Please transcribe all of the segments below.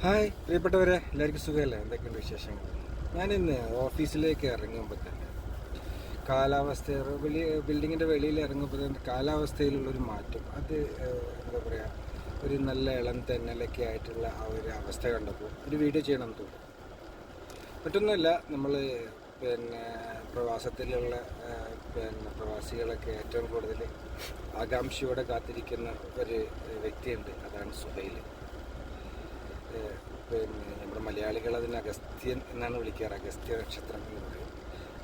Hi പ്രിയപ്പെട്ടവരെ, എല്ലാവർക്കും സുഖമല്ലേ? എന്തൊക്കെയുണ്ട് വിശേഷങ്ങൾ? ഞാനിന്ന് ഓഫീസിലേക്ക് ഇറങ്ങുമ്പോൾ തന്നെ ബിൽഡിങ്ങിൻ്റെ വെളിയിൽ ഇറങ്ങുമ്പോൾ തന്നെ കാലാവസ്ഥയിലുള്ളൊരു മാറ്റം അത് എന്താ പറയുക, ഒരു നല്ല ഇളം തെന്നലൊക്കെ ആയിട്ടുള്ള ആ ഒരു അവസ്ഥ കണ്ടപ്പോൾ ഒരു വീഡിയോ ചെയ്യണമെന്ന് തോന്നി. മറ്റൊന്നുമല്ല, നമ്മൾ പിന്നെ പ്രവാസത്തിലുള്ള പ്രവാസികളൊക്കെ ഏറ്റവും കൂടുതൽ ആകാംക്ഷയോടെ കാത്തിരിക്കുന്ന ഒരു വ്യക്തിയുണ്ട്. അതാണ് സുഹൈൽ. നമ്മുടെ മലയാളികൾ അതിന് അഗസ്ത്യൻ എന്നാണ് വിളിക്കാറ്. അഗസ്ത്യ നക്ഷത്രം എന്ന് പറയും.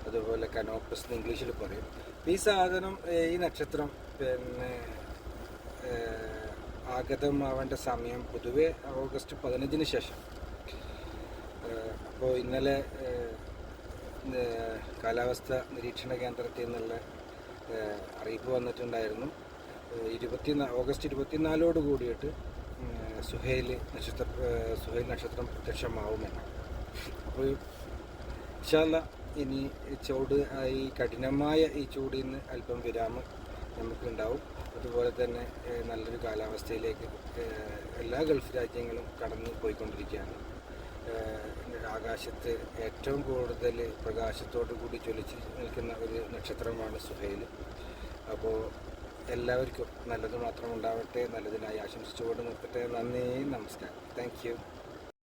അതുപോലെ കനോപ്പസ് എന്ന് ഇംഗ്ലീഷിൽ പറയും. ഈ സാധനം, ഈ നക്ഷത്രം ആഗതമാവേണ്ട സമയം പൊതുവെ ഓഗസ്റ്റ് 15 ശേഷം. അപ്പോൾ ഇന്നലെ കാലാവസ്ഥ നിരീക്ഷണ കേന്ദ്രത്തിൽ നിന്നുള്ള അറിയിപ്പ് വന്നിട്ടുണ്ടായിരുന്നു. ഓഗസ്റ്റ് 24 കൂടിയിട്ട് സുഹൈൽ നക്ഷത്രം പ്രത്യക്ഷമാവുമെന്ന്. അപ്പോൾ ഇൻഷാ അല്ലാഹ് ഇനി ഈ കഠിനമായ ഈ ചൂടിൽ നിന്ന് അല്പം വിരാമം നമുക്കുണ്ടാവും. അതുപോലെ തന്നെ നല്ലൊരു കാലാവസ്ഥയിലേക്ക് എല്ലാ ഗൾഫ് രാജ്യങ്ങളും കടന്നു പോയിക്കൊണ്ടിരിക്കുകയാണ്. ആകാശത്ത് ഏറ്റവും കൂടുതൽ പ്രകാശത്തോടു കൂടി ജ്വലിച്ച് നിൽക്കുന്ന ഒരു നക്ഷത്രമാണ് സുഹൈൽ. അപ്പോൾ എല്ലാവർക്കും നല്ലത് മാത്രം ഉണ്ടാവട്ടെ, നല്ലതിനായി ആശംസിച്ചുകൊണ്ട് നിർത്തട്ടെ. നന്ദി, നമസ്കാരം. Thank you.